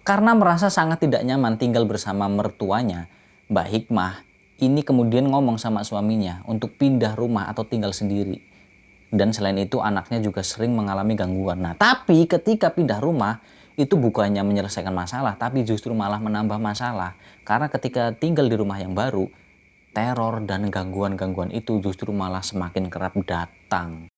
Karena merasa sangat tidak nyaman tinggal bersama mertuanya, Mbak Hikmah ini kemudian ngomong sama suaminya untuk pindah rumah atau tinggal sendiri. Dan selain itu anaknya juga sering mengalami gangguan. Nah, tapi ketika pindah rumah itu bukannya menyelesaikan masalah, tapi justru malah menambah masalah. Karena ketika tinggal di rumah yang baru, teror dan gangguan-gangguan itu justru malah semakin kerap datang.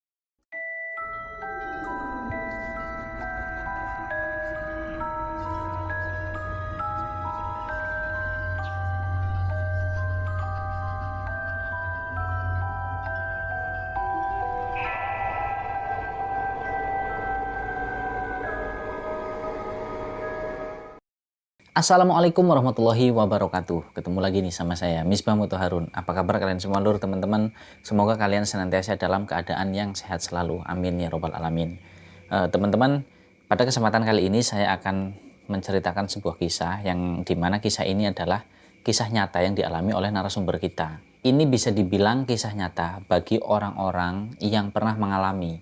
Assalamualaikum warahmatullahi wabarakatuh. Ketemu lagi nih sama saya, Misbah Muthaharun. Apa kabar kalian semua lur teman-teman? Semoga kalian senantiasa dalam keadaan yang sehat selalu. Amin ya robbal alamin. Teman-teman, pada kesempatan kali ini saya akan menceritakan sebuah kisah yang dimana kisah ini adalah kisah nyata yang dialami oleh narasumber kita. Ini bisa dibilang kisah nyata bagi orang-orang yang pernah mengalami.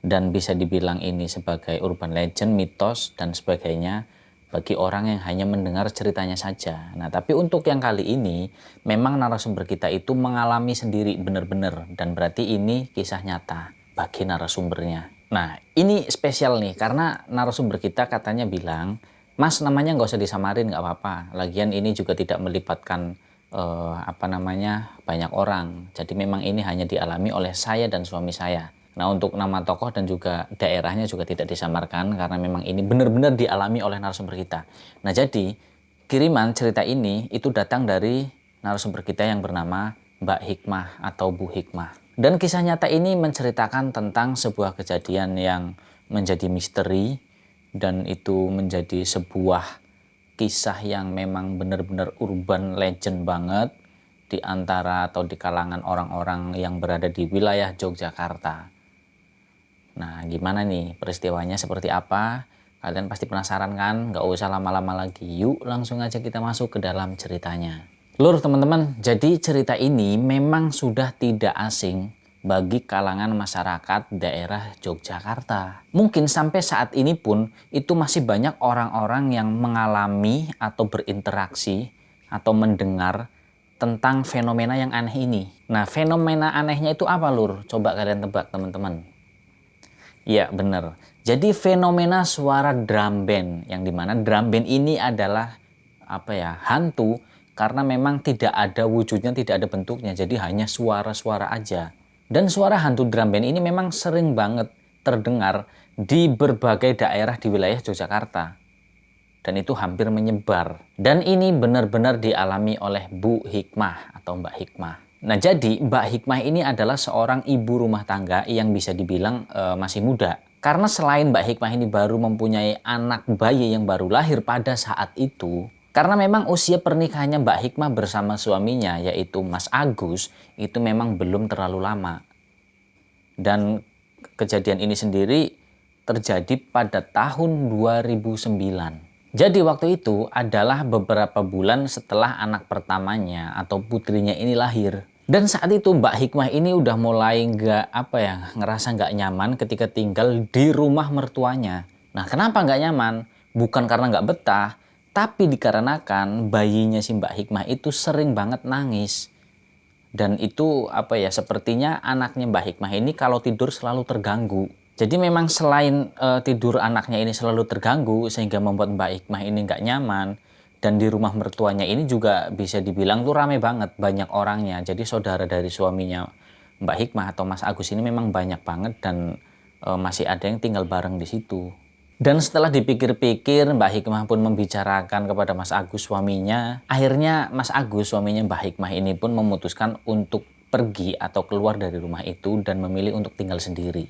Dan bisa dibilang ini sebagai urban legend, mitos, dan sebagainya bagi orang yang hanya mendengar ceritanya saja. Nah, tapi untuk yang kali ini, memang narasumber kita itu mengalami sendiri benar-benar. Dan berarti ini kisah nyata bagi narasumbernya. Nah, ini spesial nih, karena narasumber kita katanya bilang, Mas namanya nggak usah disamarin, nggak apa-apa. Lagian ini juga tidak melibatkan banyak orang. Jadi memang ini hanya dialami oleh saya dan suami saya. Nah, untuk nama tokoh dan juga daerahnya juga tidak disamarkan karena memang ini benar-benar dialami oleh narasumber kita. Nah, jadi kiriman cerita ini itu datang dari narasumber kita yang bernama Mbak Hikmah atau Bu Hikmah. Dan kisah nyata ini menceritakan tentang sebuah kejadian yang menjadi misteri dan itu menjadi sebuah kisah yang memang benar-benar urban legend banget di antara atau di kalangan orang-orang yang berada di wilayah Yogyakarta. Nah, gimana nih peristiwanya seperti apa? Kalian pasti penasaran kan? Nggak usah lama-lama lagi. Yuk langsung aja kita masuk ke dalam ceritanya. Lur teman-teman, jadi cerita ini memang sudah tidak asing bagi kalangan masyarakat daerah Yogyakarta. Mungkin sampai saat ini pun itu masih banyak orang-orang yang mengalami atau berinteraksi atau mendengar tentang fenomena yang aneh ini. Nah, fenomena anehnya itu apa lur? Coba kalian tebak teman-teman. Ya benar. Jadi fenomena suara drum band yang dimana drum band ini adalah hantu karena memang tidak ada wujudnya, tidak ada bentuknya. Jadi hanya suara-suara aja. Dan suara hantu drum band ini memang sering banget terdengar di berbagai daerah di wilayah Yogyakarta. Dan itu hampir menyebar. Dan ini benar-benar dialami oleh Bu Hikmah atau Mbak Hikmah. Nah, jadi Mbak Hikmah ini adalah seorang ibu rumah tangga yang bisa dibilang masih muda. Karena selain Mbak Hikmah ini baru mempunyai anak bayi yang baru lahir pada saat itu, karena memang usia pernikahannya Mbak Hikmah bersama suaminya yaitu Mas Agus itu memang belum terlalu lama. Dan kejadian ini sendiri terjadi pada tahun 2009. Jadi waktu itu adalah beberapa bulan setelah anak pertamanya atau putrinya ini lahir. Dan saat itu Mbak Hikmah ini udah mulai ngerasa nggak nyaman ketika tinggal di rumah mertuanya. Nah, kenapa nggak nyaman? Bukan karena nggak betah, tapi dikarenakan bayinya si Mbak Hikmah itu sering banget nangis. Dan itu sepertinya anaknya Mbak Hikmah ini kalau tidur selalu terganggu. Jadi memang selain tidur anaknya ini selalu terganggu sehingga membuat Mbak Hikmah ini nggak nyaman. Dan di rumah mertuanya ini juga bisa dibilang tuh rame banget, banyak orangnya. Jadi saudara dari suaminya Mbak Hikmah atau Mas Agus ini memang banyak banget dan masih ada yang tinggal bareng di situ. Dan setelah dipikir-pikir Mbak Hikmah pun membicarakan kepada Mas Agus suaminya. Akhirnya Mas Agus suaminya Mbak Hikmah ini pun memutuskan untuk pergi atau keluar dari rumah itu dan memilih untuk tinggal sendiri.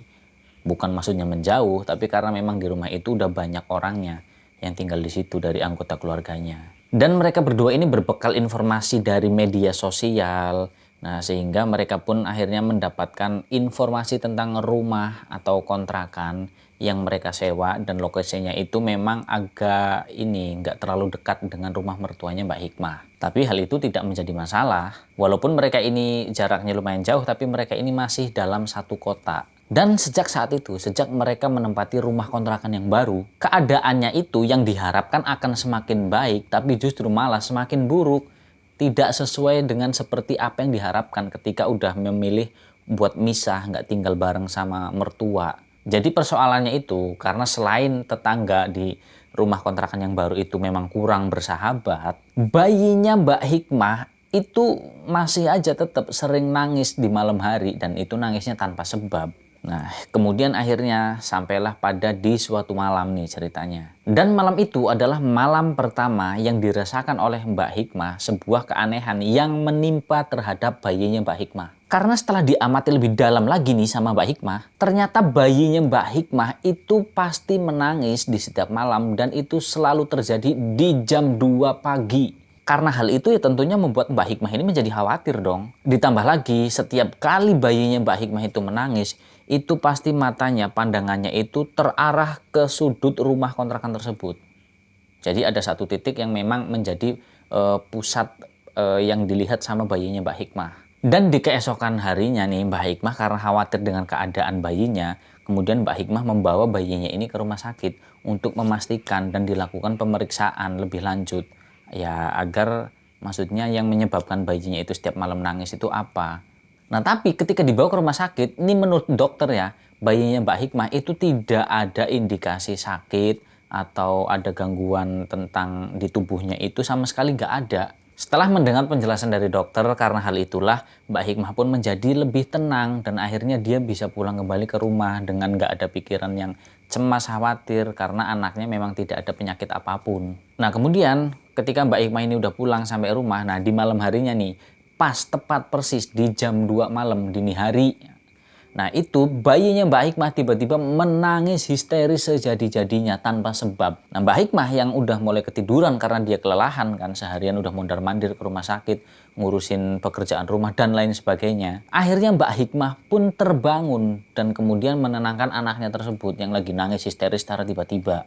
Bukan maksudnya menjauh, tapi karena memang di rumah itu udah banyak orangnya yang tinggal di situ dari anggota keluarganya. Dan mereka berdua ini berbekal informasi dari media sosial. Nah, sehingga mereka pun akhirnya mendapatkan informasi tentang rumah atau kontrakan yang mereka sewa dan lokasinya itu memang agak nggak terlalu dekat dengan rumah mertuanya Mbak Hikmah. Tapi hal itu tidak menjadi masalah. Walaupun mereka ini jaraknya lumayan jauh, tapi mereka ini masih dalam satu kota. Dan sejak saat itu, sejak mereka menempati rumah kontrakan yang baru, keadaannya itu yang diharapkan akan semakin baik, tapi justru malah semakin buruk. Tidak sesuai dengan seperti apa yang diharapkan ketika udah memilih buat misah, nggak tinggal bareng sama mertua. Jadi persoalannya itu, karena selain tetangga di rumah kontrakan yang baru itu memang kurang bersahabat, bayinya Mbak Hikmah itu masih aja tetap sering nangis di malam hari, dan itu nangisnya tanpa sebab. Nah, kemudian akhirnya sampailah pada di suatu malam nih ceritanya. Dan malam itu adalah malam pertama yang dirasakan oleh Mbak Hikmah sebuah keanehan yang menimpa terhadap bayinya Mbak Hikmah. Karena setelah diamati lebih dalam lagi nih sama Mbak Hikmah, ternyata bayinya Mbak Hikmah itu pasti menangis di setiap malam, dan itu selalu terjadi di jam 2 pagi. Karena hal itu ya tentunya membuat Mbak Hikmah ini menjadi khawatir dong. Ditambah lagi setiap kali bayinya Mbak Hikmah itu menangis, itu pasti matanya, pandangannya itu terarah ke sudut rumah kontrakan tersebut. Jadi ada satu titik yang memang menjadi pusat yang dilihat sama bayinya Mbak Hikmah. Dan di keesokan harinya nih Mbak Hikmah karena khawatir dengan keadaan bayinya, kemudian Mbak Hikmah membawa bayinya ini ke rumah sakit untuk memastikan dan dilakukan pemeriksaan lebih lanjut. Ya agar maksudnya yang menyebabkan bayinya itu setiap malam nangis itu apa. Nah, tapi ketika dibawa ke rumah sakit, ini menurut dokter ya, bayinya Mbak Hikmah itu tidak ada indikasi sakit atau ada gangguan tentang di tubuhnya, itu sama sekali nggak ada. Setelah mendengar penjelasan dari dokter, karena hal itulah Mbak Hikmah pun menjadi lebih tenang dan akhirnya dia bisa pulang kembali ke rumah dengan nggak ada pikiran yang cemas khawatir karena anaknya memang tidak ada penyakit apapun. Nah, kemudian ketika Mbak Hikmah ini udah pulang sampai rumah, nah di malam harinya nih, pas tepat persis di jam 2 malam dini hari. Nah itu bayinya Mbak Hikmah tiba-tiba menangis histeris sejadi-jadinya tanpa sebab. Nah Mbak Hikmah yang udah mulai ketiduran karena dia kelelahan kan, seharian udah mondar-mandir ke rumah sakit, ngurusin pekerjaan rumah dan lain sebagainya. Akhirnya Mbak Hikmah pun terbangun dan kemudian menenangkan anaknya tersebut yang lagi nangis histeris secara tiba-tiba.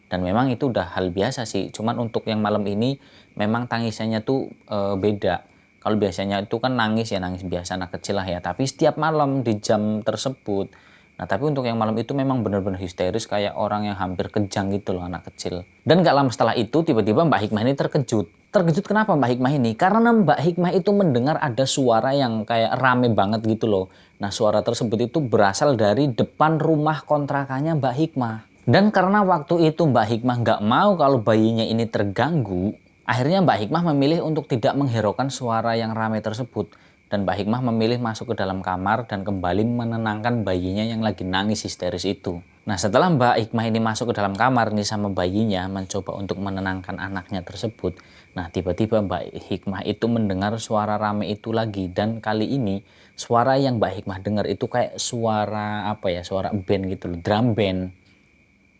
Dan memang itu udah hal biasa sih, cuman untuk yang malam ini memang tangisannya tuh beda. Kalau biasanya itu kan nangis ya nangis biasa anak kecil lah ya, tapi setiap malam di jam tersebut. Nah tapi untuk yang malam itu memang benar-benar histeris kayak orang yang hampir kejang gitu loh, anak kecil. Dan gak lama setelah itu tiba-tiba Mbak Hikmah ini terkejut. Terkejut kenapa Mbak Hikmah ini? Karena Mbak Hikmah itu mendengar ada suara yang kayak rame banget gitu loh. Nah suara tersebut itu berasal dari depan rumah kontrakannya Mbak Hikmah. Dan karena waktu itu Mbak Hikmah nggak mau kalau bayinya ini terganggu, akhirnya Mbak Hikmah memilih untuk tidak menghiraukan suara yang ramai tersebut. Dan Mbak Hikmah memilih masuk ke dalam kamar dan kembali menenangkan bayinya yang lagi nangis histeris itu. Nah setelah Mbak Hikmah ini masuk ke dalam kamar nih sama bayinya, mencoba untuk menenangkan anaknya tersebut. Nah tiba-tiba Mbak Hikmah itu mendengar suara ramai itu lagi. Dan kali ini suara yang Mbak Hikmah dengar itu kayak suara apa ya, suara band gitu loh, drum band.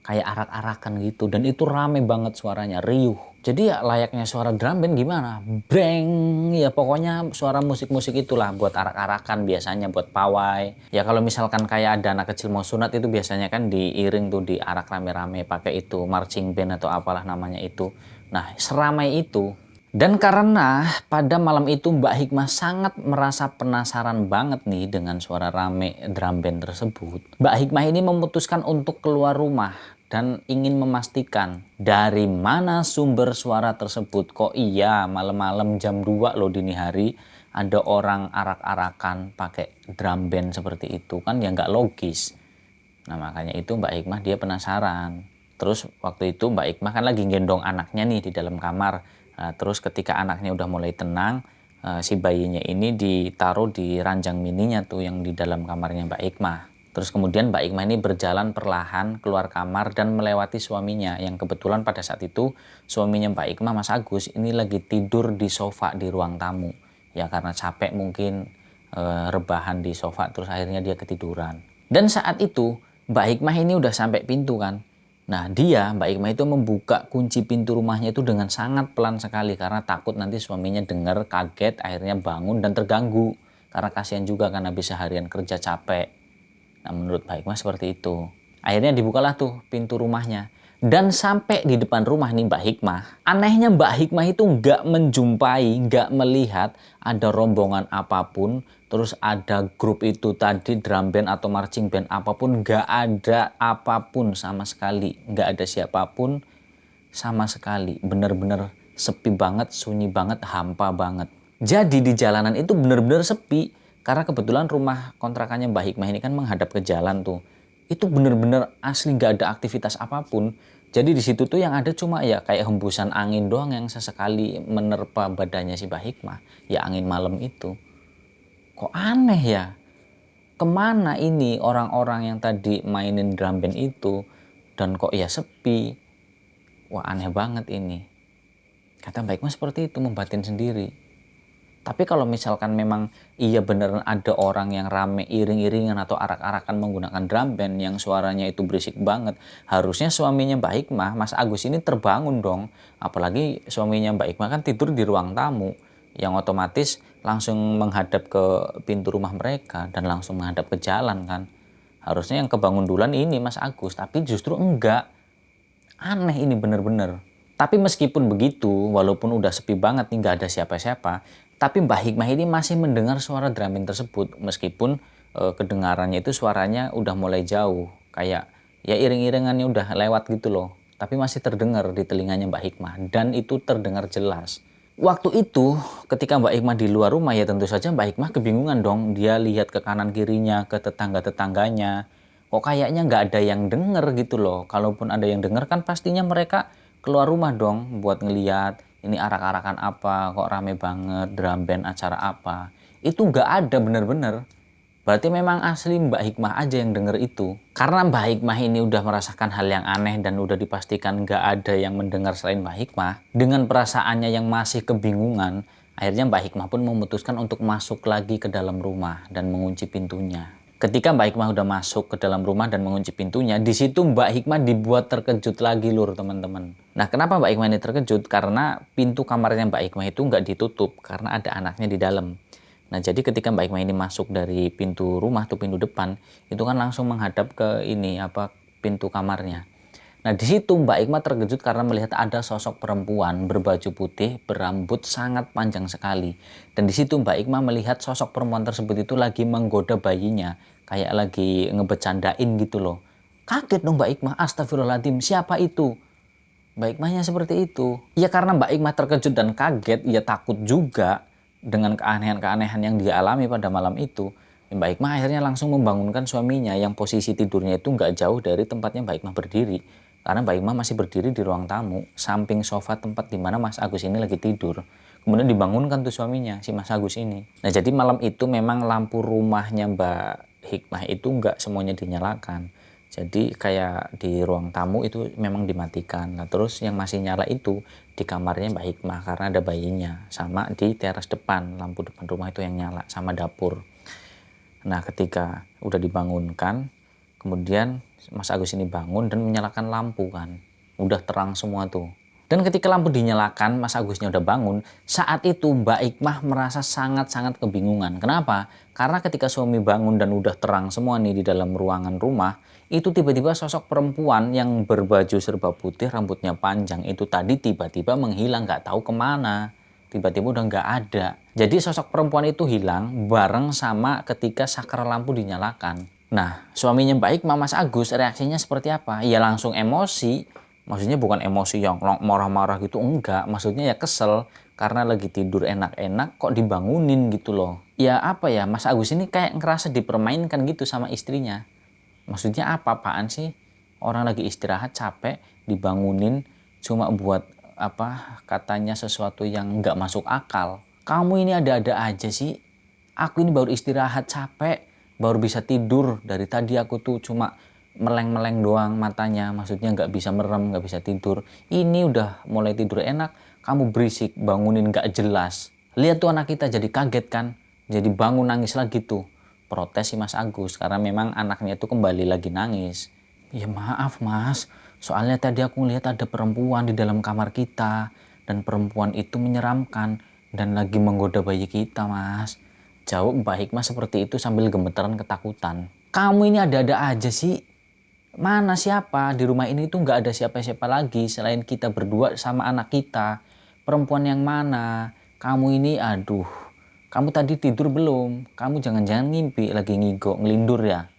Kayak arak-arakan gitu, dan itu rame banget suaranya, riuh. Jadi ya layaknya suara drum band gimana? Breng, ya pokoknya suara musik-musik itulah buat arak-arakan biasanya, buat pawai. Ya kalau misalkan kayak ada anak kecil mau sunat itu biasanya kan diiring tuh, diarak rame-rame pakai itu, marching band atau apalah namanya itu. Nah seramai itu. Dan karena pada malam itu Mbak Hikmah sangat merasa penasaran banget nih dengan suara rame drum band tersebut, Mbak Hikmah ini memutuskan untuk keluar rumah dan ingin memastikan dari mana sumber suara tersebut. Kok iya malam-malam jam 2 loh dini hari ada orang arak-arakan pakai drum band seperti itu, kan ya nggak logis. Nah makanya itu Mbak Hikmah dia penasaran. Terus waktu itu Mbak Hikmah kan lagi gendong anaknya nih di dalam kamar. Nah, terus ketika anaknya udah mulai tenang, si bayinya ini ditaruh di ranjang mininya tuh yang di dalam kamarnya Mbak Hikmah. Terus kemudian Mbak Hikmah ini berjalan perlahan keluar kamar dan melewati suaminya yang kebetulan pada saat itu suaminya Mbak Hikmah, Mas Agus, ini lagi tidur di sofa di ruang tamu. Ya karena capek mungkin rebahan di sofa terus akhirnya dia ketiduran. Dan saat itu Mbak Hikmah ini udah sampai pintu kan. Nah Mbak Hikmah itu membuka kunci pintu rumahnya itu dengan sangat pelan sekali karena takut nanti suaminya dengar, kaget, akhirnya bangun dan terganggu. Karena kasihan juga kan habis seharian kerja capek. Nah menurut Mbak Hikmah seperti itu. Akhirnya dibukalah tuh pintu rumahnya. Dan sampai di depan rumah nih Mbak Hikmah, anehnya Mbak Hikmah itu nggak menjumpai, nggak melihat ada rombongan apapun, terus ada grup itu tadi drum band atau marching band apapun, nggak ada apapun sama sekali, nggak ada siapapun sama sekali, bener-bener sepi banget, sunyi banget, hampa banget. Jadi di jalanan itu bener-bener sepi, karena kebetulan rumah kontrakannya Mbak Hikmah ini kan menghadap ke jalan tuh. Itu bener-bener asli nggak ada aktivitas apapun. Jadi di situ tuh yang ada cuma ya kayak hembusan angin doang yang sesekali menerpa badannya si Mbak Hikmah. Ya angin malam itu. Kok aneh ya? Kemana ini orang-orang yang tadi mainin drum band itu? Dan kok ya sepi? Wah aneh banget ini. Kata Mbak Hikmah seperti itu, membatin sendiri. Tapi kalau misalkan memang iya beneran ada orang yang rame iring-iringan atau arak-arakan menggunakan drum band yang suaranya itu berisik banget, harusnya suaminya Mbak Hikmah, Mas Agus ini terbangun dong. Apalagi suaminya Mbak Hikmah kan tidur di ruang tamu, yang otomatis langsung menghadap ke pintu rumah mereka dan langsung menghadap ke jalan kan. Harusnya yang kebangun duluan ini Mas Agus, tapi justru enggak. Aneh ini bener-bener. Tapi meskipun begitu, walaupun udah sepi banget nih, nggak ada siapa-siapa, tapi Mbah Hikmah ini masih mendengar suara drum band tersebut, meskipun kedengarannya itu suaranya udah mulai jauh, kayak ya iring-iringannya udah lewat gitu loh. Tapi masih terdengar di telinganya Mbak Hikmah, dan itu terdengar jelas. Waktu itu, ketika Mbak Hikmah di luar rumah, ya tentu saja Mbak Hikmah kebingungan dong. Dia lihat ke kanan kirinya, ke tetangga-tetangganya. Kok kayaknya nggak ada yang denger gitu loh. Kalaupun ada yang denger kan pastinya mereka keluar rumah dong buat ngeliat ini arak-arakan apa, kok rame banget, drum band acara apa. Itu nggak ada bener-bener. Berarti memang asli Mbak Hikmah aja yang denger itu. Karena Mbak Hikmah ini udah merasakan hal yang aneh dan udah dipastikan nggak ada yang mendengar selain Mbak Hikmah. Dengan perasaannya yang masih kebingungan, akhirnya Mbak Hikmah pun memutuskan untuk masuk lagi ke dalam rumah dan mengunci pintunya. Ketika Mbak Hikmah udah masuk ke dalam rumah dan mengunci pintunya, di situ Mbak Hikmah dibuat terkejut lagi lur teman-teman. Nah kenapa Mbak Hikmah ini terkejut? Karena pintu kamarnya Mbak Hikmah itu nggak ditutup karena ada anaknya di dalam. Nah jadi ketika Mbak Hikmah ini masuk dari pintu rumah tuh pintu depan, itu kan langsung menghadap ke ini apa pintu kamarnya. Nah di situ Mbak Hikmah terkejut karena melihat ada sosok perempuan berbaju putih, berambut sangat panjang sekali. Dan di situ Mbak Hikmah melihat sosok perempuan tersebut itu lagi menggoda bayinya, kayak lagi ngebecandain gitu loh. Kaget dong Mbak Hikmah, astagfirullahaladzim, siapa itu? Mbak Hikmahnya seperti itu. Ya karena Mbak Hikmah terkejut dan kaget, ya takut juga dengan keanehan-keanehan yang dia alami pada malam itu. Mbak Hikmah akhirnya langsung membangunkan suaminya yang posisi tidurnya itu nggak jauh dari tempatnya Mbak Hikmah berdiri. Karena Mbak Hikmah masih berdiri di ruang tamu, samping sofa tempat di mana Mas Agus ini lagi tidur. Kemudian dibangunkan tuh suaminya, si Mas Agus ini. Nah jadi malam itu memang lampu rumahnya Mbak Hikmah itu nggak semuanya dinyalakan. Jadi kayak di ruang tamu itu memang dimatikan. Nah terus yang masih nyala itu di kamarnya Mbak Hikmah karena ada bayinya. Sama di teras depan, lampu depan rumah itu yang nyala, sama dapur. Nah ketika udah dibangunkan, kemudian Mas Agus ini bangun dan menyalakan lampu kan. Udah terang semua tuh. Dan ketika lampu dinyalakan, Mas Agusnya udah bangun, saat itu Mbak Hikmah merasa sangat-sangat kebingungan. Kenapa? Karena ketika suami bangun dan udah terang semua nih di dalam ruangan rumah, itu tiba-tiba sosok perempuan yang berbaju serba putih, rambutnya panjang itu tadi tiba-tiba menghilang, nggak tahu kemana. Tiba-tiba udah nggak ada. Jadi sosok perempuan itu hilang bareng sama ketika saklar lampu dinyalakan. Nah, suaminya Mbak Hikmah, Mas Agus, reaksinya seperti apa? Ya langsung emosi. Maksudnya bukan emosi yang marah-marah gitu, enggak. Maksudnya ya kesel karena lagi tidur enak-enak kok dibangunin gitu loh. Ya apa ya, Mas Agus ini kayak ngerasa dipermainkan gitu sama istrinya. Maksudnya apa-apaan sih? Orang lagi istirahat capek dibangunin cuma buat apa katanya sesuatu yang nggak masuk akal. Kamu ini ada-ada aja sih. Aku ini baru istirahat capek, baru bisa tidur. Dari tadi aku tuh cuma meleng-meleng doang matanya. Maksudnya nggak bisa merem, nggak bisa tidur. Ini udah mulai tidur enak, kamu berisik, bangunin nggak jelas. Lihat tuh anak kita jadi kaget kan. Jadi bangun nangis lagi tuh. Protes si Mas Agus karena memang anaknya itu kembali lagi nangis. Ya maaf mas, soalnya tadi aku ngeliat ada perempuan di dalam kamar kita. Dan perempuan itu menyeramkan dan lagi menggoda bayi kita mas. Jawab Mbak Hikmah seperti itu sambil gemetaran ketakutan. Kamu ini ada-ada aja sih. Mana siapa? Di rumah ini tuh nggak ada siapa-siapa lagi selain kita berdua sama anak kita. Perempuan yang mana? Kamu ini, aduh. Kamu tadi tidur belum? Kamu jangan-jangan ngimpi lagi ngigo, ngelindur ya?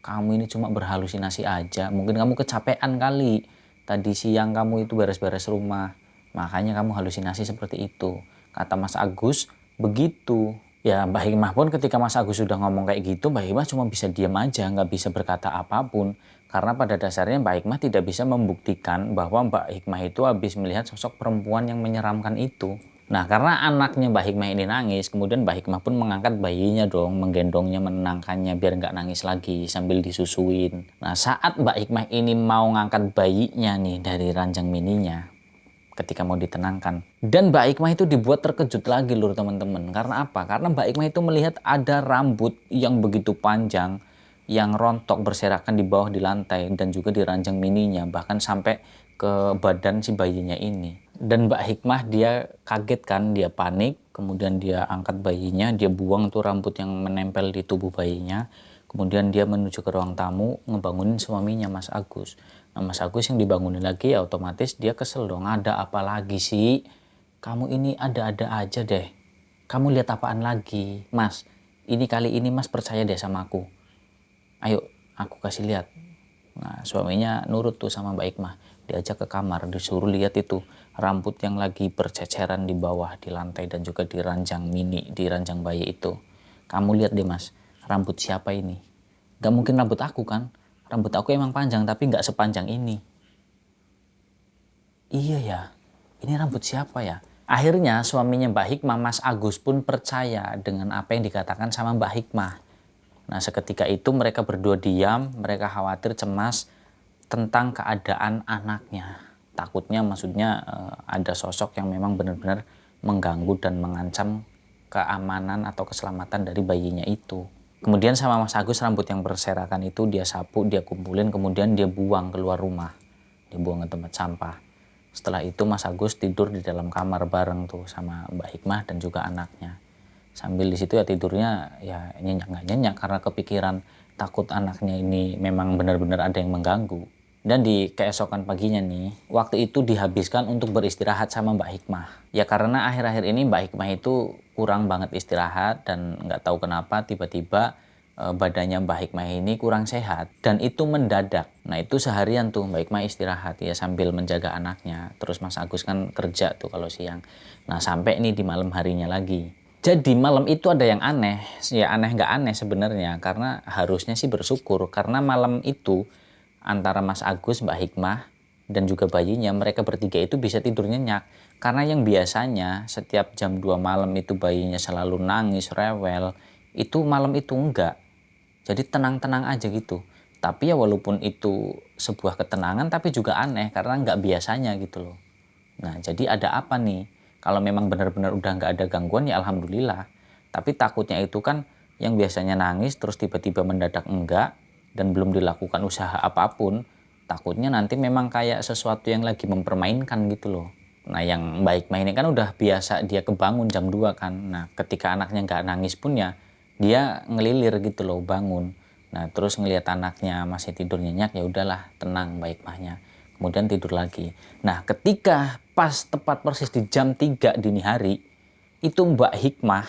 Kamu ini cuma berhalusinasi aja. Mungkin kamu kecapean kali. Tadi siang kamu itu beres-beres rumah. Makanya kamu halusinasi seperti itu. Kata Mas Agus, begitu. Ya Mbak Hikmah pun ketika Mas Agus sudah ngomong kayak gitu, Mbak Hikmah cuma bisa diam aja, nggak bisa berkata apapun. Karena pada dasarnya Mbak Hikmah tidak bisa membuktikan bahwa Mbak Hikmah itu habis melihat sosok perempuan yang menyeramkan itu. Nah, karena anaknya Mbak Hikmah ini nangis, kemudian Mbak Hikmah pun mengangkat bayinya dong, menggendongnya, menenangkannya biar nggak nangis lagi sambil disusuin. Nah, saat Mbak Hikmah ini mau ngangkat bayinya nih dari ranjang mininya, ketika mau ditenangkan. Dan Mbak Hikmah itu dibuat terkejut lagi lur teman-teman. Karena apa? Karena Mbak Hikmah itu melihat ada rambut yang begitu panjang, yang rontok berserakan di bawah di lantai dan juga di ranjang mininya, bahkan sampai ke badan si bayinya ini. Dan Mbak Hikmah dia kaget kan, dia panik, kemudian dia angkat bayinya, dia buang tuh rambut yang menempel di tubuh bayinya, kemudian dia menuju ke ruang tamu, ngebangunin suaminya Mas Agus. Nah Mas Agus yang dibangunin lagi ya otomatis dia kesel dong, ada apa lagi sih? Kamu ini ada-ada aja deh. Kamu lihat apaan lagi? Mas, ini kali ini Mas percaya deh sama aku. Ayo, aku kasih lihat. Nah, suaminya nurut tuh sama Mbak Hikmah. Diajak ke kamar, disuruh lihat itu rambut yang lagi berceceran di bawah, di lantai dan juga di ranjang mini, di ranjang bayi itu. Kamu lihat deh Mas, rambut siapa ini? Gak mungkin rambut aku kan? Rambut aku emang panjang tapi gak sepanjang ini. Iya ya, ini rambut siapa ya? Akhirnya suaminya Mbak Hikmah, Mas Agus pun percaya dengan apa yang dikatakan sama Mbak Hikmah. Nah seketika itu mereka berdua diam, mereka khawatir, cemas tentang keadaan anaknya. Takutnya maksudnya ada sosok yang memang benar-benar mengganggu dan mengancam keamanan atau keselamatan dari bayinya itu. Kemudian sama Mas Agus rambut yang berserakan itu dia sapu, dia kumpulin, kemudian dia buang keluar rumah. Dia buang ke tempat sampah. Setelah itu Mas Agus tidur di dalam kamar bareng tuh sama Mbak Hikmah dan juga anaknya. Sambil di situ ya tidurnya ya nyenyak nggak nyenyak karena kepikiran takut anaknya ini memang benar-benar ada yang mengganggu. Dan di keesokan paginya nih, waktu itu dihabiskan untuk beristirahat sama Mbak Hikmah. Ya karena akhir-akhir ini Mbak Hikmah itu kurang banget istirahat dan nggak tahu kenapa tiba-tiba badannya Mbak Hikmah ini kurang sehat. Dan itu mendadak. Nah itu seharian tuh Mbak Hikmah istirahat ya sambil menjaga anaknya. Terus Mas Agus kan kerja tuh kalau siang. Nah sampai nih di malam harinya lagi. Jadi malam itu ada yang aneh, ya aneh nggak aneh sebenarnya karena harusnya sih bersyukur karena malam itu antara Mas Agus, Mbak Hikmah, dan juga bayinya mereka bertiga itu bisa tidur nyenyak. Karena yang biasanya setiap jam 2 malam itu bayinya selalu nangis, rewel, itu malam itu enggak. Jadi tenang-tenang aja gitu. Tapi ya walaupun itu sebuah ketenangan tapi juga aneh karena nggak biasanya gitu loh. Nah jadi ada apa nih? Kalau memang benar-benar udah nggak ada gangguan ya alhamdulillah. Tapi takutnya itu kan yang biasanya nangis terus tiba-tiba mendadak enggak dan belum dilakukan usaha apapun. Takutnya nanti memang kayak sesuatu yang lagi mempermainkan gitu loh. Nah yang baik main ini kan udah biasa dia kebangun jam 2 kan. Nah ketika anaknya nggak nangis pun ya dia ngelilir gitu loh bangun. Nah terus ngelihat anaknya masih tidur nyenyak ya udahlah tenang baik mahnya. Kemudian tidur lagi. Nah ketika pas tepat persis di jam 3 dini hari, itu Mbak Hikmah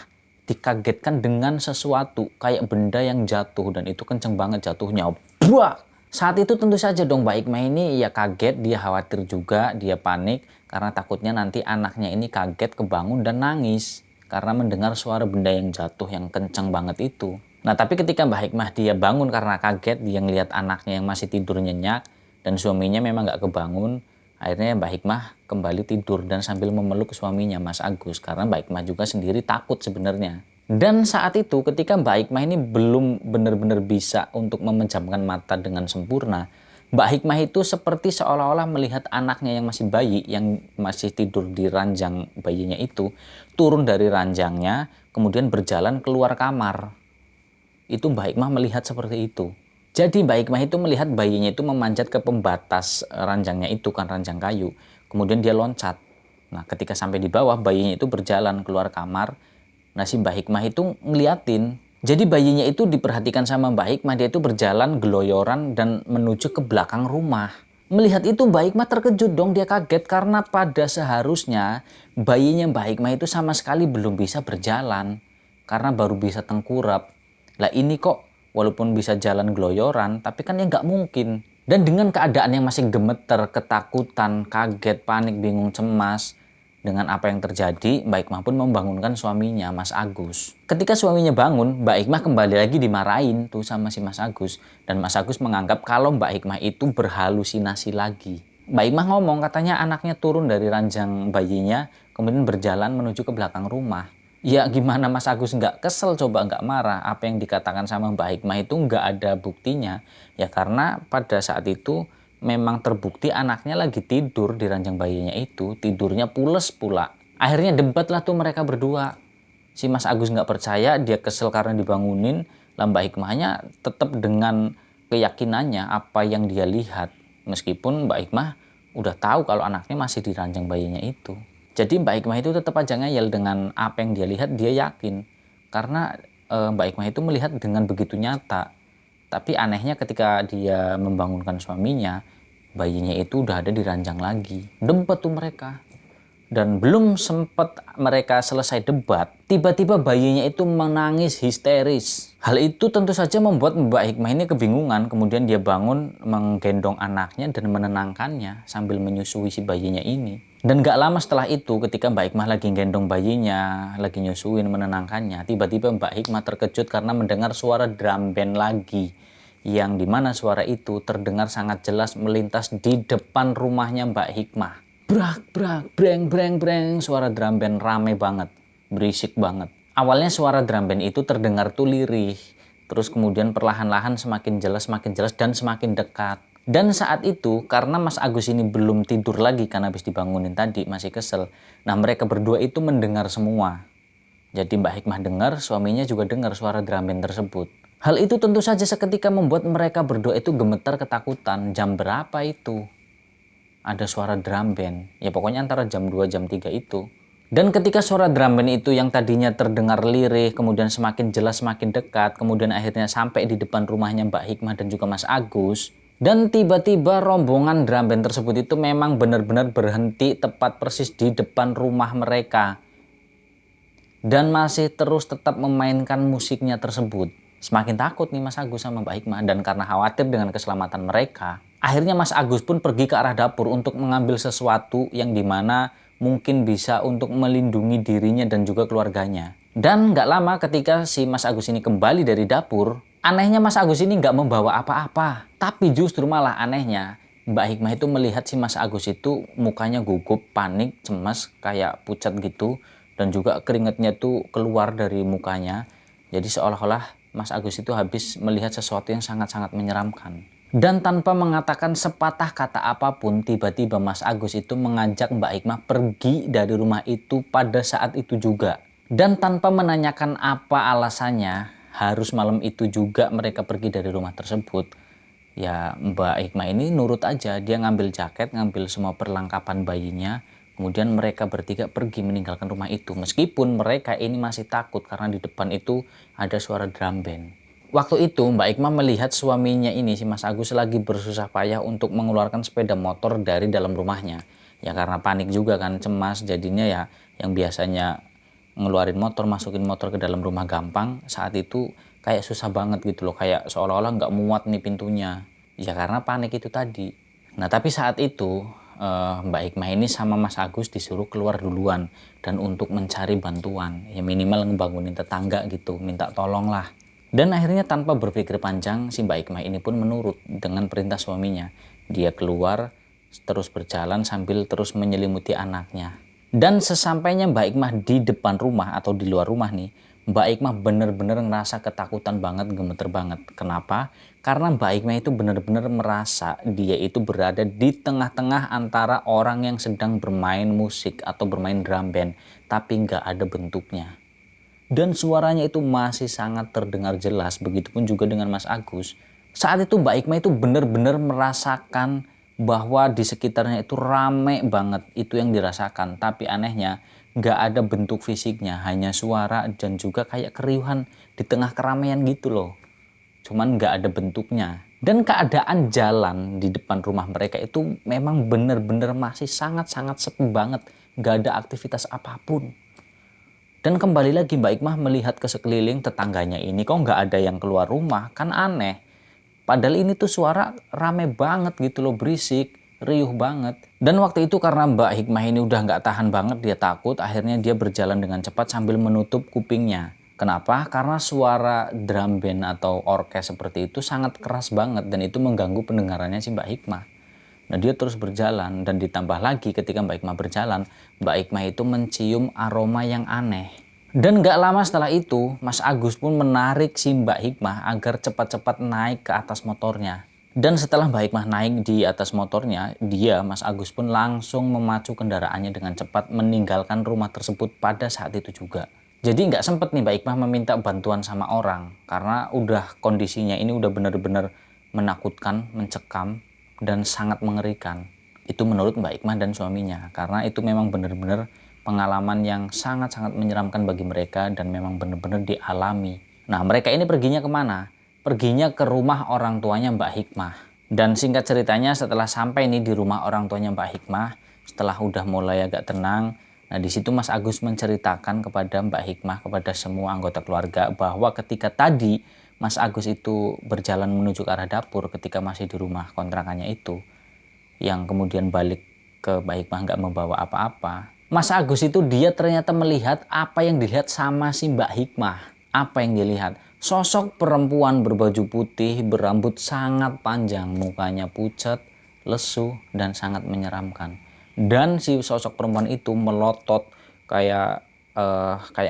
dikagetkan dengan sesuatu kayak benda yang jatuh dan itu kenceng banget jatuhnya. Buah! Saat itu tentu saja dong Mbak Hikmah ini ya kaget, dia khawatir juga, dia panik karena takutnya nanti anaknya ini kaget kebangun dan nangis karena mendengar suara benda yang jatuh yang kenceng banget itu. Nah tapi ketika Mbak Hikmah dia bangun karena kaget, dia ngelihat anaknya yang masih tidur nyenyak dan suaminya memang nggak kebangun. Akhirnya Mbak Hikmah kembali tidur dan sambil memeluk suaminya Mas Agus karena Mbak Hikmah juga sendiri takut sebenarnya. Dan saat itu ketika Mbak Hikmah ini belum benar-benar bisa untuk memejamkan mata dengan sempurna, Mbak Hikmah itu seperti seolah-olah melihat anaknya yang masih bayi, yang masih tidur di ranjang bayinya itu, turun dari ranjangnya, kemudian berjalan keluar kamar. Itu Mbak Hikmah melihat seperti itu. Jadi Mbak Hikmah itu melihat bayinya itu memanjat ke pembatas ranjangnya itu kan ranjang kayu. Kemudian dia loncat. Nah ketika sampai di bawah bayinya itu berjalan keluar kamar. Nah si Mbak Hikmah itu ngeliatin Jadi bayinya itu diperhatikan sama Mbak Hikmah, dia itu berjalan geloyoran dan menuju ke belakang rumah. Melihat itu Mbak Hikmah terkejut dong, dia kaget karena pada seharusnya bayinya Mbak Hikmah itu sama sekali belum bisa berjalan. Karena baru bisa tengkurap. Lah ini kok walaupun bisa jalan geloyoran tapi kan ya nggak mungkin. Dan dengan keadaan yang masih gemeter, ketakutan, kaget, panik, bingung, cemas, dengan apa yang terjadi, Mbak Hikmah pun membangunkan suaminya, Mas Agus. Ketika suaminya bangun, Mbak Hikmah kembali lagi dimarahin tuh sama si Mas Agus. Dan Mas Agus menganggap kalau Mbak Hikmah itu berhalusinasi lagi. Mbak Hikmah ngomong katanya anaknya turun dari ranjang bayinya, kemudian berjalan menuju ke belakang rumah. Ya gimana Mas Agus nggak kesel, coba nggak marah. Apa yang dikatakan sama Mbak Hikmah itu nggak ada buktinya. Ya karena pada saat itu memang terbukti anaknya lagi tidur di ranjang bayinya itu, tidurnya pules pula. Akhirnya debat lah tuh mereka berdua. Si Mas Agus nggak percaya, dia kesel karena dibangunin. Lah Mbak Hikmahnya tetap dengan keyakinannya apa yang dia lihat. Meskipun Mbak Hikmah udah tahu kalau anaknya masih di ranjang bayinya itu. Jadi Mbak Hikmah itu tetap aja ngeyel dengan apa yang dia lihat, dia yakin. Karena Mbak Hikmah itu melihat dengan begitu nyata. Tapi anehnya ketika dia membangunkan suaminya, bayinya itu udah ada di ranjang lagi. Debat tuh mereka. Dan belum sempat mereka selesai debat, tiba-tiba bayinya itu menangis histeris. Hal itu tentu saja membuat Mbak Hikmah ini kebingungan. Kemudian dia bangun menggendong anaknya dan menenangkannya sambil menyusui si bayinya ini. Dan gak lama setelah itu ketika Mbak Hikmah lagi gendong bayinya, lagi nyusuin, menenangkannya, tiba-tiba Mbak Hikmah terkejut karena mendengar suara drum band lagi. Yang dimana suara itu terdengar sangat jelas melintas di depan rumahnya Mbak Hikmah. Brak, brak, breng, breng, breng. Suara drum band rame banget. Berisik banget. Awalnya suara drum band itu terdengar tuh lirih. Terus kemudian perlahan-lahan semakin jelas, dan semakin dekat. Dan saat itu karena Mas Agus ini belum tidur lagi karena habis dibangunin tadi, masih kesel. Nah mereka berdua itu mendengar semua. Jadi Mbak Hikmah dengar, suaminya juga dengar suara drum band tersebut. Hal itu tentu saja seketika membuat mereka berdua itu gemetar ketakutan. Jam berapa itu? Ada suara drum band. Ya pokoknya antara jam 2 jam 3 itu. Dan ketika suara drum band itu yang tadinya terdengar lirih, kemudian semakin jelas semakin dekat, kemudian akhirnya sampai di depan rumahnya Mbak Hikmah dan juga Mas Agus. Dan tiba-tiba rombongan drum band tersebut itu memang benar-benar berhenti tepat persis di depan rumah mereka. Dan masih terus tetap memainkan musiknya tersebut. Semakin takut nih Mas Agus sama Mbak Hikmah, dan karena khawatir dengan keselamatan mereka, akhirnya Mas Agus pun pergi ke arah dapur untuk mengambil sesuatu yang dimana mungkin bisa untuk melindungi dirinya dan juga keluarganya. Dan gak lama ketika si Mas Agus ini kembali dari dapur, anehnya Mas Agus ini gak membawa apa-apa. Tapi justru malah anehnya, Mbak Hikmah itu melihat si Mas Agus itu mukanya gugup, panik, cemas, kayak pucat gitu. Dan juga keringatnya tuh keluar dari mukanya. Jadi seolah-olah Mas Agus itu habis melihat sesuatu yang sangat-sangat menyeramkan. Dan tanpa mengatakan sepatah kata apapun, tiba-tiba Mas Agus itu mengajak Mbak Hikmah pergi dari rumah itu pada saat itu juga. Dan tanpa menanyakan apa alasannya, harus malam itu juga mereka pergi dari rumah tersebut. Ya Mbak Hikmah ini nurut aja, dia ngambil jaket, ngambil semua perlengkapan bayinya. Kemudian mereka bertiga pergi meninggalkan rumah itu. Meskipun mereka ini masih takut karena di depan itu ada suara drum band. Waktu itu Mbak Hikmah melihat suaminya ini, si Mas Agus, lagi bersusah payah untuk mengeluarkan sepeda motor dari dalam rumahnya. Ya karena panik juga kan, cemas, jadinya ya yang biasanya ngeluarin motor, masukin motor ke dalam rumah gampang, saat itu kayak susah banget gitu loh. Kayak seolah-olah nggak muat nih pintunya. Ya karena panik itu tadi. Nah tapi saat itu Mbak Hikmah ini sama Mas Agus disuruh keluar duluan dan untuk mencari bantuan, ya minimal ngebangunin tetangga gitu, minta tolong lah. Dan akhirnya tanpa berpikir panjang, si Mbak Hikmah ini pun menurut dengan perintah suaminya. Dia keluar terus berjalan sambil terus menyelimuti anaknya. Dan sesampainya Mbak Hikmah di depan rumah atau di luar rumah nih, Mbak Hikmah bener-bener ngerasa ketakutan banget, gemeter banget. Kenapa? Karena Mbak Hikmah itu bener-bener merasa dia itu berada di tengah-tengah antara orang yang sedang bermain musik atau bermain drum band, tapi nggak ada bentuknya. Dan suaranya itu masih sangat terdengar jelas, begitupun juga dengan Mas Agus. Saat itu Mbak Hikmah itu bener-bener merasakan bahwa di sekitarnya itu rame banget, itu yang dirasakan. Tapi anehnya nggak ada bentuk fisiknya, hanya suara dan juga kayak keriuhan di tengah keramaian gitu loh. Cuman nggak ada bentuknya. Dan keadaan jalan di depan rumah mereka itu memang bener-bener masih sangat-sangat sepi banget. Nggak ada aktivitas apapun. Dan kembali lagi Mbak Ikmah melihat ke sekeliling tetangganya ini kok nggak ada yang keluar rumah, kan aneh. Padahal ini tuh suara rame banget gitu loh, berisik, riuh banget. Dan waktu itu karena Mbak Hikmah ini udah nggak tahan banget, dia takut, akhirnya dia berjalan dengan cepat sambil menutup kupingnya. Kenapa? Karena suara drum band atau orkes seperti itu sangat keras banget dan itu mengganggu pendengarannya si Mbak Hikmah. Nah dia terus berjalan dan ditambah lagi ketika Mbak Hikmah berjalan, Mbak Hikmah itu mencium aroma yang aneh. Dan gak lama setelah itu, Mas Agus pun menarik si Mbak Hikmah agar cepat-cepat naik ke atas motornya. Dan setelah Mbak Hikmah naik di atas motornya, dia, Mas Agus pun langsung memacu kendaraannya dengan cepat meninggalkan rumah tersebut pada saat itu juga. Jadi nggak sempet nih Mbak Hikmah meminta bantuan sama orang, karena udah kondisinya ini udah benar-benar menakutkan, mencekam, dan sangat mengerikan. Itu menurut Mbak Hikmah dan suaminya, karena itu memang benar-benar pengalaman yang sangat-sangat menyeramkan bagi mereka dan memang benar-benar dialami. Nah, mereka ini perginya kemana? Perginya ke rumah orang tuanya Mbak Hikmah. Dan singkat ceritanya setelah sampai nih di rumah orang tuanya Mbak Hikmah, setelah udah mulai agak tenang, nah di situ Mas Agus menceritakan kepada Mbak Hikmah, kepada semua anggota keluarga bahwa ketika tadi Mas Agus itu berjalan menuju ke arah dapur ketika masih di rumah kontrakannya itu, yang kemudian balik ke Mbak Hikmah nggak membawa apa-apa. Mas Agus itu dia ternyata melihat apa yang dilihat sama si Mbak Hikmah. Apa yang dilihat? Sosok perempuan berbaju putih, berambut sangat panjang, mukanya pucat, lesu, dan sangat menyeramkan. Dan si sosok perempuan itu melotot kayak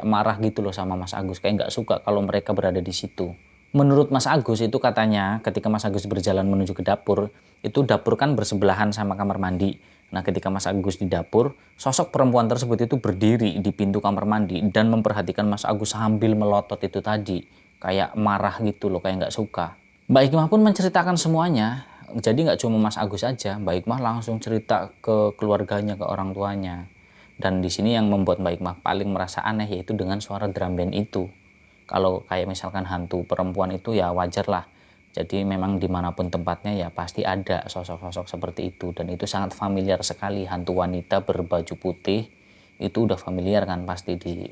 marah gitu loh sama Mas Agus, kayak nggak suka kalau mereka berada di situ. Menurut Mas Agus itu katanya ketika Mas Agus berjalan menuju ke dapur, itu dapur kan bersebelahan sama kamar mandi. Nah ketika Mas Agus di dapur, sosok perempuan tersebut itu berdiri di pintu kamar mandi dan memperhatikan Mas Agus sambil melotot itu tadi. Kayak marah gitu loh, kayak nggak suka. Mbak Hikmah pun menceritakan semuanya. Jadi nggak cuma Mas Agus aja, Mbak Hikmah langsung cerita ke keluarganya, ke orang tuanya. Dan di sini yang membuat Mbak Hikmah paling merasa aneh yaitu dengan suara drum band itu. Kalau kayak misalkan hantu perempuan itu ya wajar lah. Jadi memang dimanapun tempatnya ya pasti ada sosok-sosok seperti itu. Dan itu sangat familiar sekali, hantu wanita berbaju putih. Itu udah familiar kan pasti di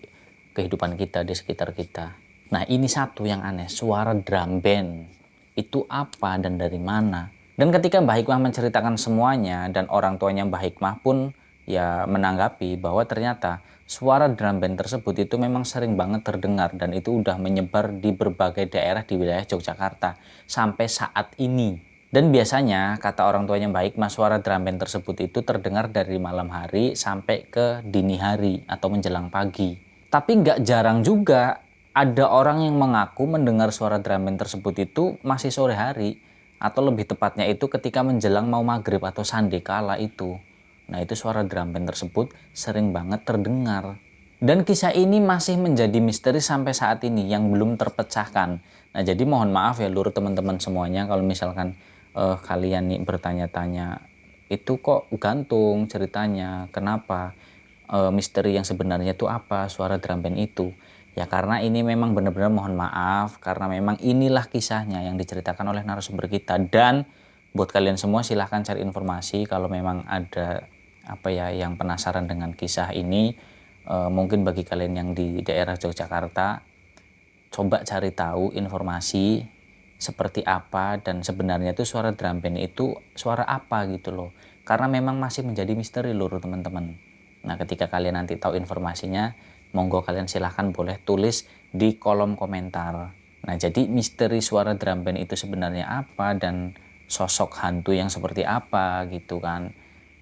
kehidupan kita, di sekitar kita. Nah ini satu yang aneh, suara drum band. Itu apa dan dari mana? Dan ketika Mbah Hikmah menceritakan semuanya dan orang tuanya Mbah Hikmah pun ya menanggapi bahwa ternyata suara drum band tersebut itu memang sering banget terdengar dan itu udah menyebar di berbagai daerah di wilayah Yogyakarta sampai saat ini. Dan biasanya kata orang tuanya Mbah Hikmah, suara drum band tersebut itu terdengar dari malam hari sampai ke dini hari atau menjelang pagi. Tapi nggak jarang juga ada orang yang mengaku mendengar suara drum band tersebut itu masih sore hari atau lebih tepatnya itu ketika menjelang mau maghrib atau sandekala itu. Nah itu suara drum band tersebut sering banget terdengar. Dan kisah ini masih menjadi misteri sampai saat ini yang belum terpecahkan. Nah jadi mohon maaf ya lur teman-teman semuanya kalau misalkan kalian nih bertanya-tanya itu kok gantung ceritanya, kenapa, misteri yang sebenarnya itu apa suara drum band itu. Ya karena ini memang benar-benar mohon maaf karena memang inilah kisahnya yang diceritakan oleh narasumber kita. Dan buat kalian semua silahkan cari informasi kalau memang ada apa ya yang penasaran dengan kisah ini. Mungkin bagi kalian yang di daerah Yogyakarta, coba cari tahu informasi seperti apa dan sebenarnya itu suara drum band itu suara apa gitu loh. Karena memang masih menjadi misteri lur teman-teman. Nah ketika kalian nanti tahu informasinya, monggo kalian silahkan boleh tulis di kolom komentar. Nah jadi misteri suara drum band itu sebenarnya apa dan sosok hantu yang seperti apa gitu kan.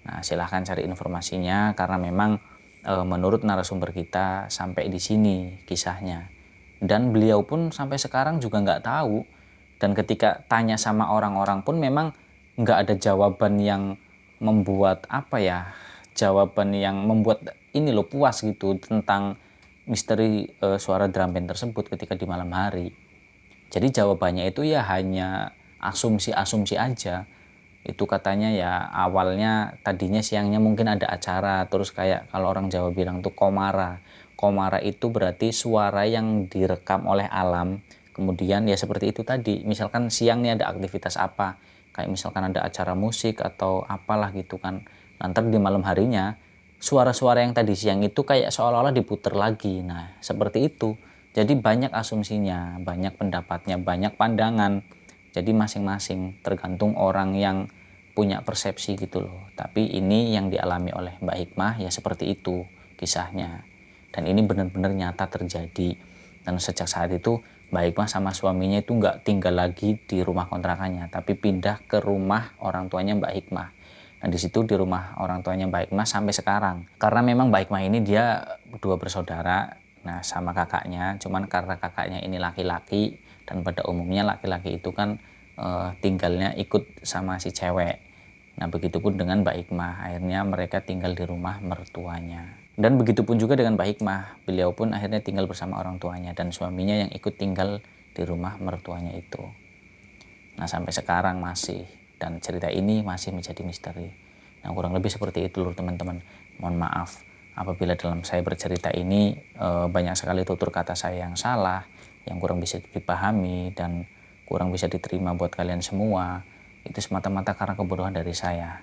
Nah silahkan cari informasinya karena memang menurut narasumber kita sampai di sini kisahnya. Dan beliau pun sampai sekarang juga nggak tahu. Dan ketika tanya sama orang-orang pun memang nggak ada jawaban yang membuat apa ya, jawaban yang membuat ini loh puas gitu tentang misteri suara drum band tersebut ketika di malam hari. Jadi jawabannya itu ya hanya asumsi-asumsi aja. Itu katanya ya awalnya tadinya siangnya mungkin ada acara, terus kayak kalau orang Jawa bilang tuh komara. Komara itu berarti suara yang direkam oleh alam. Kemudian ya seperti itu tadi, misalkan siang nih ada aktivitas apa, kayak misalkan ada acara musik atau apalah gitu kan. Nanti di malam harinya suara-suara yang tadi siang itu kayak seolah-olah diputer lagi. Nah, seperti itu. Jadi banyak asumsinya, banyak pendapatnya, banyak pandangan. Jadi masing-masing tergantung orang yang punya persepsi gitu loh. Tapi ini yang dialami oleh Mbak Hikmah ya seperti itu kisahnya. Dan ini benar-benar nyata terjadi. Dan sejak saat itu Mbak Hikmah sama suaminya itu nggak tinggal lagi di rumah kontrakannya, tapi pindah ke rumah orang tuanya Mbak Hikmah. Nah di situ di rumah orang tuanya Mbak Hikmah sampai sekarang. Karena memang Mbak Hikmah ini dia berdua bersaudara, nah sama kakaknya. Cuman karena kakaknya ini laki-laki dan pada umumnya laki-laki itu kan tinggalnya ikut sama si cewek. Nah begitupun dengan Mbak Hikmah, akhirnya mereka tinggal di rumah mertuanya. Dan begitupun juga dengan Mbak Hikmah, beliau pun akhirnya tinggal bersama orang tuanya dan suaminya yang ikut tinggal di rumah mertuanya itu. Nah sampai sekarang masih, dan cerita ini masih menjadi misteri. Nah kurang lebih seperti itu loh teman-teman. Mohon maaf apabila dalam saya bercerita ini banyak sekali tutur kata saya yang salah, yang kurang bisa dipahami dan kurang bisa diterima buat kalian semua. Itu semata-mata karena kebodohan dari saya.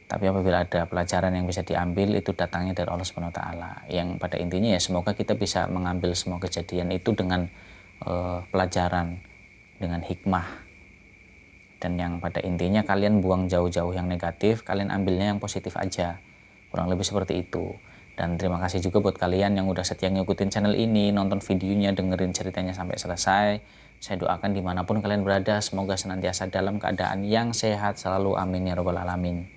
Tapi apabila ada pelajaran yang bisa diambil, itu datangnya dari Allah Subhanahu wa taala. Yang pada intinya ya semoga kita bisa mengambil semua kejadian itu dengan pelajaran, dengan hikmah. Dan yang pada intinya kalian buang jauh-jauh yang negatif, kalian ambilnya yang positif aja. Kurang lebih seperti itu. Dan terima kasih juga buat kalian yang udah setia ngikutin channel ini, nonton videonya, dengerin ceritanya sampai selesai. Saya doakan dimanapun kalian berada, semoga senantiasa dalam keadaan yang sehat selalu. Amin ya robbal alamin.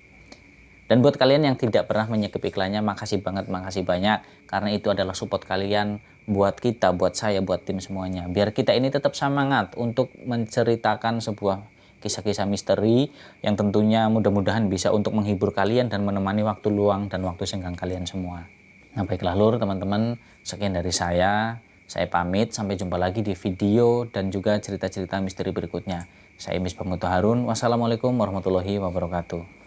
Dan buat kalian yang tidak pernah menyekip iklannya, makasih banget, makasih banyak. Karena itu adalah support kalian buat kita, buat saya, buat tim semuanya. Biar kita ini tetap semangat untuk menceritakan sebuah kisah-kisah misteri yang tentunya mudah-mudahan bisa untuk menghibur kalian dan menemani waktu luang dan waktu senggang kalian semua. Nah baiklah lur teman-teman, sekian dari saya. Saya pamit, sampai jumpa lagi di video dan juga cerita-cerita misteri berikutnya. Saya Misbah Mutahharun. Wassalamualaikum warahmatullahi wabarakatuh.